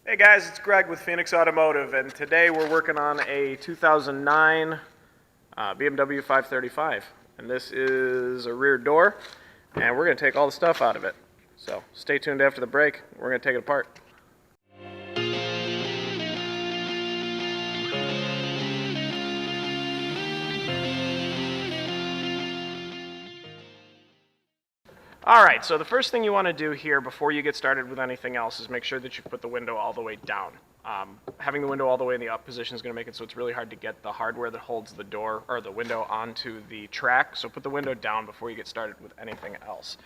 Hey guys, it's Greg with Phoenix Automotive, and today we're working on a 2009 BMW 535. And this is a rear door, and we're going to take all the stuff out of it. So stay tuned after the break. We're going to take it apart. Alright, so the first thing you want to do here before you get started with anything else is make sure that you put the window all the way down. Having the window all the way in the up position is going to make it so it's really hard to get the hardware that holds the door or the window onto the track, so put the window down before you get started with anything else.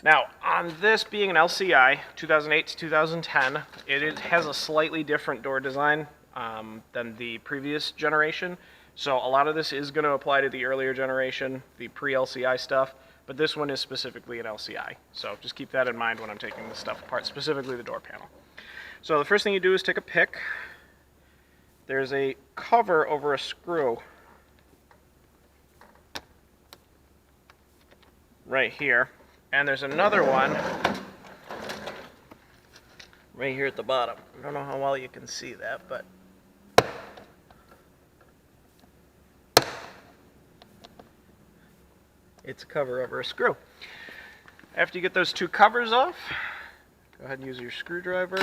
Now, on this being an LCI, 2008 to 2010, it has a slightly different door design than the previous generation, so a lot of this is going to apply to the earlier generation, the pre-LCI stuff. But this one is specifically an LCI, so just keep that in mind when I'm taking this stuff apart, specifically the door panel. So the first thing you do is take a pick. There's a cover over a screw right here, and there's another one right here at the bottom. I don't know how well you can see that, but it's a cover over a screw. After you get those two covers off, go ahead and use your screwdriver.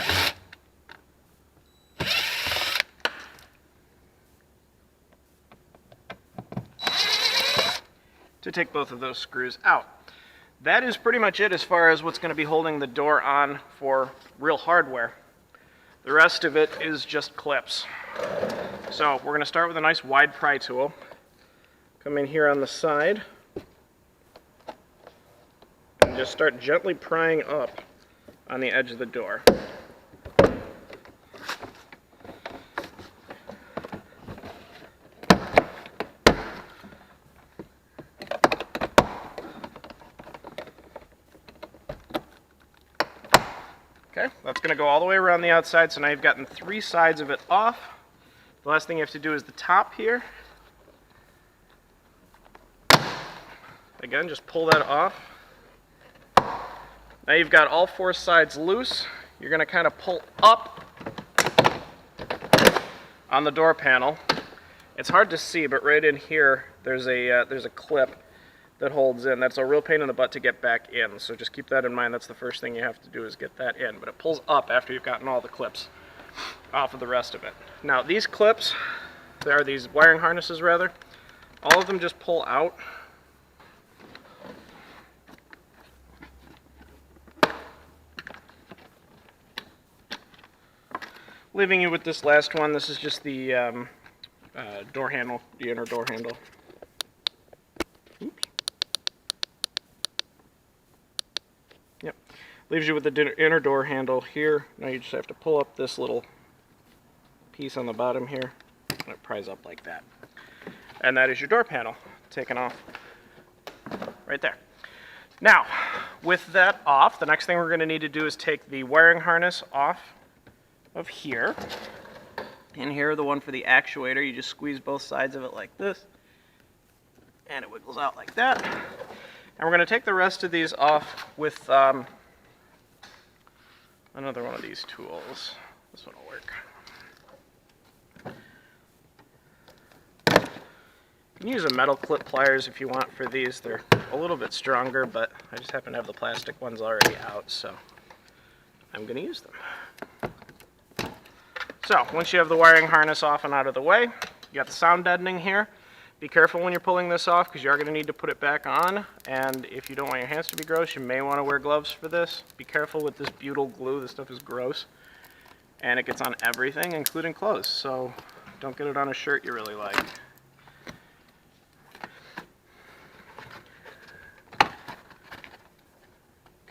To take both of those screws out. That is pretty much it as far as what's going to be holding the door on for real hardware. The rest of it is just clips. So we're going to start with a nice wide pry tool. Come in here on the side. Just start gently prying up on the edge of the door. Okay, that's going to go all the way around the outside, so now you've gotten three sides of it off. The last thing you have to do is the top here. Again, just pull that off. Now you've got all four sides loose. You're going to kind of pull up on the door panel. It's hard to see, but right in here there's a clip that holds in. That's a real pain in the butt to get back in, so just keep that in mind. That's the first thing you have to do is get that in, but it pulls up after you've gotten all the clips off of the rest of it. Now these clips, there are these wiring harnesses rather, all of them just pull out. Leaving you with this last one. This is just the door handle, the inner door handle. Oops. Yep. Leaves you with the inner door handle here. Now you just have to pull up this little piece on the bottom here, and it pries up like that. And that is your door panel taken off right there. Now, with that off, the next thing we're going to need to do is take the wiring harness off of here. In here, the one for the actuator, you just squeeze both sides of it like this, and it wiggles out like that. And we're going to take the rest of these off with another one of these tools. This one will work. You can use a metal clip pliers if you want for these. They're a little bit stronger, but I just happen to have the plastic ones already out, so I'm going to use them. So, once you have the wiring harness off and out of the way, you got the sound deadening here. Be careful when you're pulling this off because you are going to need to put it back on, and if you don't want your hands to be gross, you may want to wear gloves for this. Be careful with this butyl glue. This stuff is gross, and it gets on everything, including clothes, so don't get it on a shirt you really like.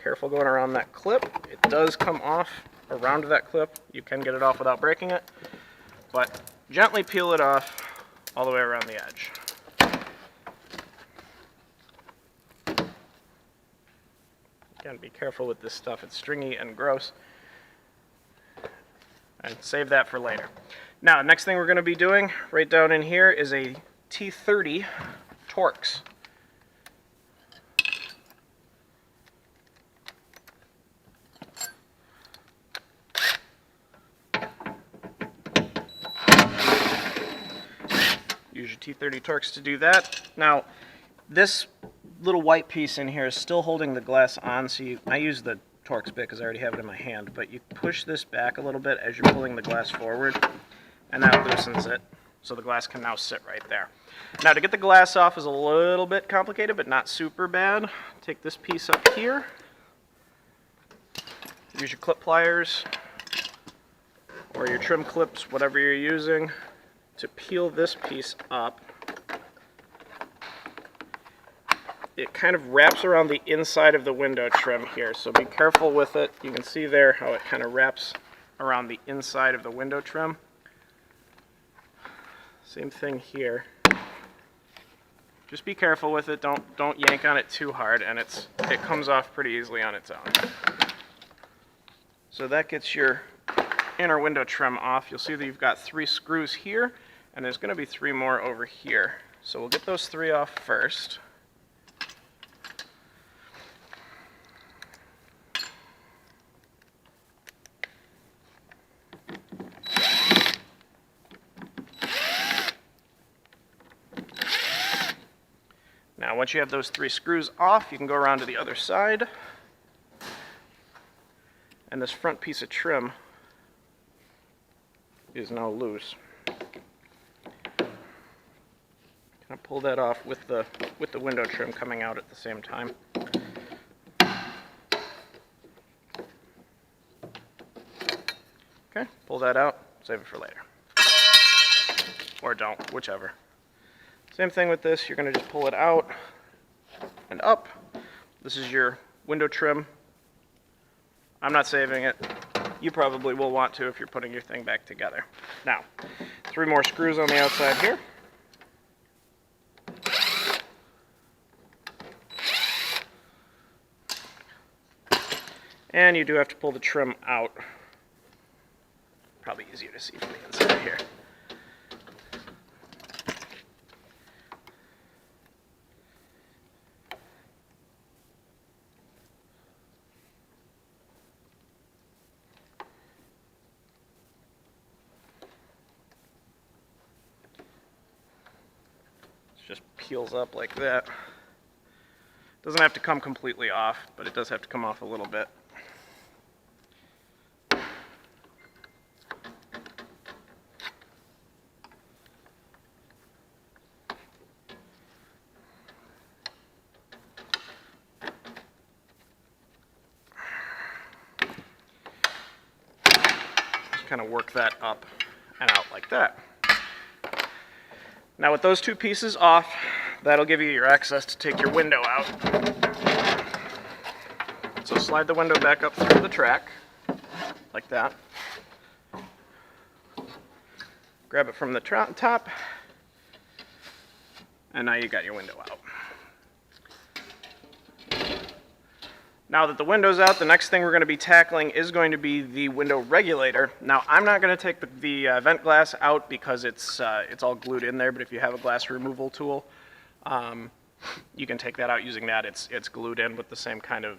Careful going around that clip. It does come off around that clip. You can get it off without breaking it, but gently peel it off all the way around the edge. Again, be careful with this stuff. It's stringy and gross, and save that for later. Now, next thing we're going to be doing right down in here is a T30 Torx. Use your T30 Torx to do that. Now, this little white piece in here is still holding the glass on, so I use the Torx bit because I already have it in my hand, but you push this back a little bit as you're pulling the glass forward, and that loosens it, so the glass can now sit right there. Now, to get the glass off is a little bit complicated, but not super bad. Take this piece up here, use your clip pliers, or your trim clips, whatever you're using, to peel this piece up. It kind of wraps around the inside of the window trim here, so be careful with it. You can see there how it kind of wraps around the inside of the window trim. Same thing here. Just be careful with it. Don't yank on it too hard, and it comes off pretty easily on its own. So that gets your inner window trim off. You'll see that you've got 3 screws here, and there's going to be 3 more over here. So we'll get those 3 off first. Now, once you have those 3 screws off, you can go around to the other side. And this front piece of trim is now loose. Kind of pull that off with the window trim coming out at the same time. Okay, pull that out, save it for later. Or don't, whichever. Same thing with this, you're going to just pull it out and up. This is your window trim. I'm not saving it. You probably will want to if you're putting your thing back together. Now, 3 more screws on the outside here. And you do have to pull the trim out. Probably easier to see from the inside here. Just peels up like that. Doesn't have to come completely off, but it does have to come off a little bit. Just kind of work that up and out like that. Now with those 2 pieces off, that'll give you your access to take your window out. So slide the window back up through the track, like that. Grab it from the top, and now you got your window out. Now that the window's out, the next thing we're going to be tackling is going to be the window regulator. Now, I'm not going to take the vent glass out because it's all glued in there, but if you have a glass removal tool, you can take that out using that. It's glued in with the same kind of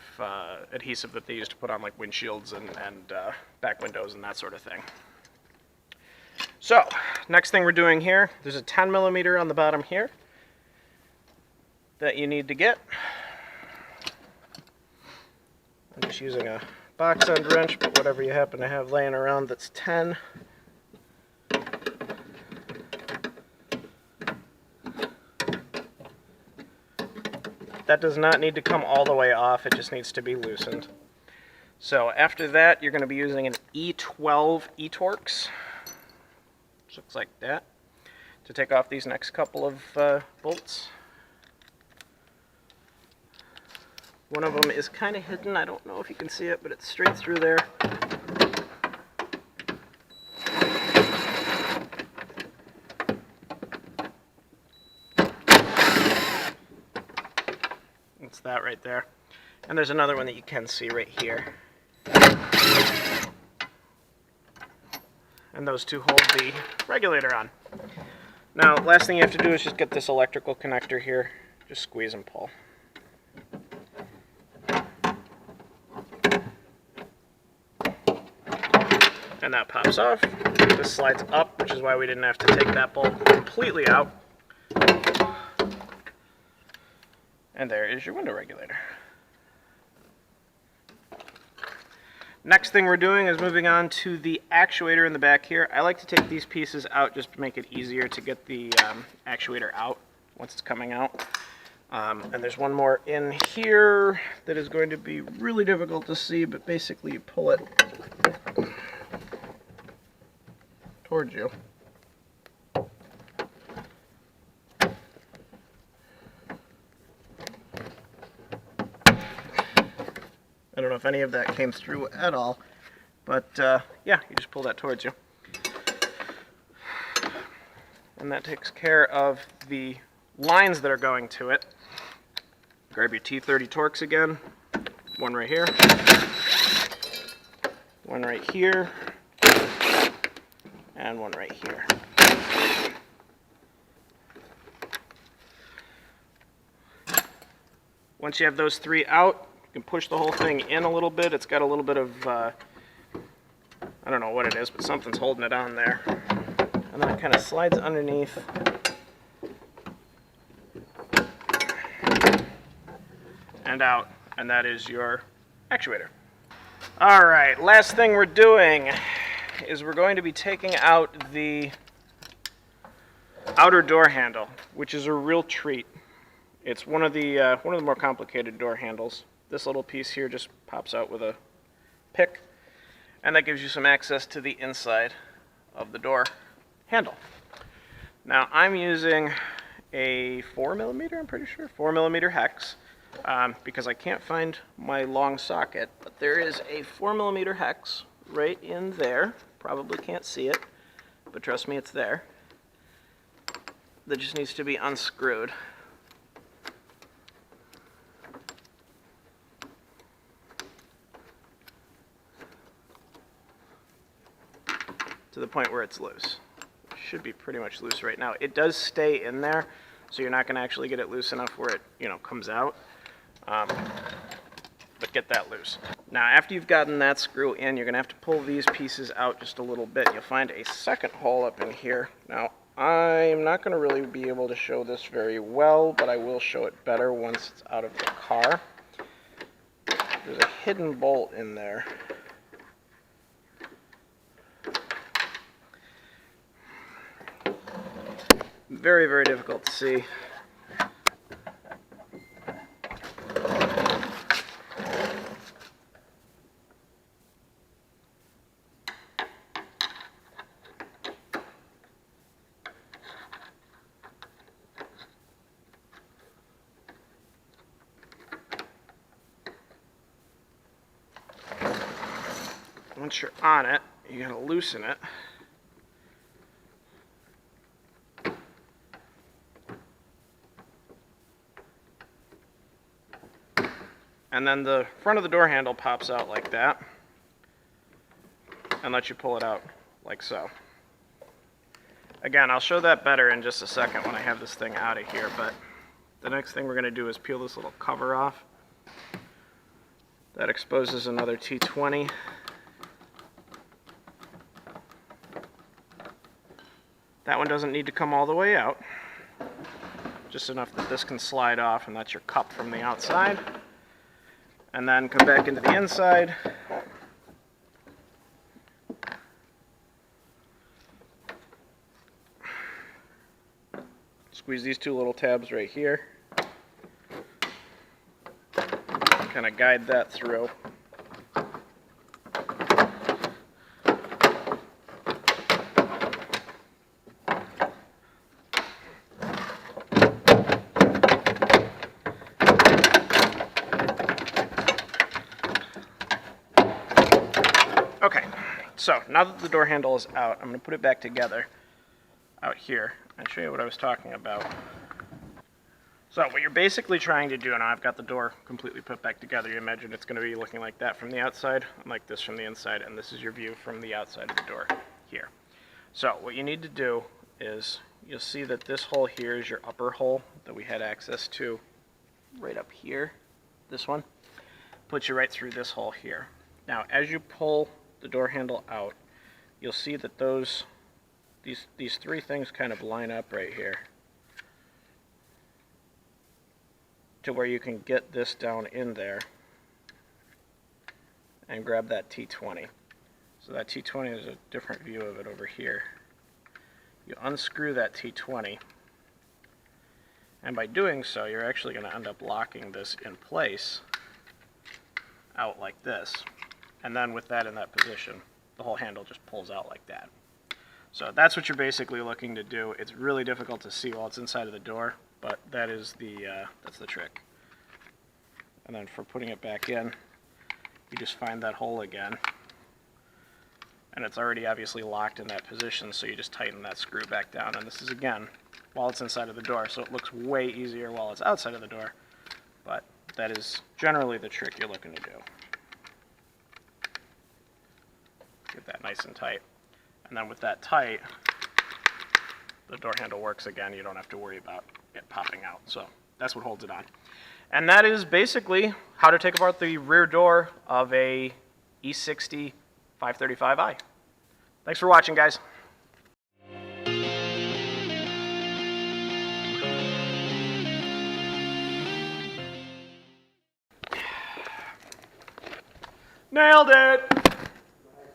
adhesive that they use to put on like windshields and back windows and that sort of thing. So, next thing we're doing here, there's a 10 millimeter on the bottom here that you need to get. I'm just using a box end wrench, but whatever you happen to have laying around that's 10. That does not need to come all the way off, it just needs to be loosened. So after that, you're going to be using an E12 E-Torx, which looks like that, to take off these next couple of bolts. One of them is kind of hidden. I don't know if you can see it, but it's straight through there. It's that right there. And there's another one that you can see right here. And those 2 hold the regulator on. Now, last thing you have to do is just get this electrical connector here. Just squeeze and pull. And that pops off. This slides up, which is why we didn't have to take that bolt completely out. And there is your window regulator. Next thing we're doing is moving on to the actuator in the back here. I like to take these pieces out just to make it easier to get the actuator out once it's coming out. And there's one more in here that is going to be really difficult to see, but basically you pull it towards you. I don't know if any of that came through at all, but yeah, you just pull that towards you. And that takes care of the lines that are going to it. Grab your T30 Torx again, one right here, one right here, and one right here. Once you have those three out, you can push the whole thing in a little bit. It's got a little bit of, I don't know what it is, but something's holding it on there. And then it kind of slides underneath. And out, and that is your actuator. All right, last thing we're doing is we're going to be taking out the outer door handle, which is a real treat. It's one of the more complicated door handles. This little piece here just pops out with a pick, and that gives you some access to the inside of the door handle. Now I'm using a 4mm, I'm pretty sure, 4mm hex, because I can't find my long socket, but there is a 4mm hex right in there. Probably can't see it, but trust me, it's there. That just needs to be unscrewed. To the point where it's loose. It should be pretty much loose right now. It does stay in there, so you're not going to actually get it loose enough where it, comes out. But get that loose. Now, after you've gotten that screw in, you're going to have to pull these pieces out just a little bit. You'll find a second hole up in here. Now, I'm not going to really be able to show this very well, but I will show it better once it's out of the car. There's a hidden bolt in there. Very, very difficult to see. Once you're on it, you gotta loosen it. And then the front of the door handle pops out like that and lets you pull it out like so. Again, I'll show that better in just a second when I have this thing out of here, but the next thing we're going to do is peel this little cover off. That exposes another T20. That one doesn't need to come all the way out, just enough that this can slide off, and that's your cup from the outside. And then come back into the inside. Squeeze these two little tabs right here. Kind of guide that through. Okay, so now that the door handle is out, I'm going to put it back together out here and show you what I was talking about. So what you're basically trying to do, and I've got the door completely put back together, you imagine it's going to be looking like that from the outside, and like this from the inside, and this is your view from the outside of the door here. So what you need to do is, you'll see that this hole here is your upper hole that we had access to right up here. This one puts you right through this hole here. Now as you pull the door handle out, you'll see that these three things kind of line up right here. to where you can get this down in there and grab that T20. So that T20 is a different view of it over here. You unscrew that T20, and by doing so, you're actually going to end up locking this in place out like this. And then with that in that position, the whole handle just pulls out like that. So that's what you're basically looking to do. It's really difficult to see while it's inside of the door, but that is that's the trick. And then for putting it back in, you just find that hole again. And it's already obviously locked in that position, so you just tighten that screw back down. And this is, again, while it's inside of the door, so it looks way easier while it's outside of the door. But that is generally the trick you're looking to do. Get that nice and tight. And then with that tight, the door handle works again. You don't have to worry about it popping out. So that's what holds it on. And that is basically how to take apart the rear door of a E60 535i. Thanks for watching, guys. Nailed it!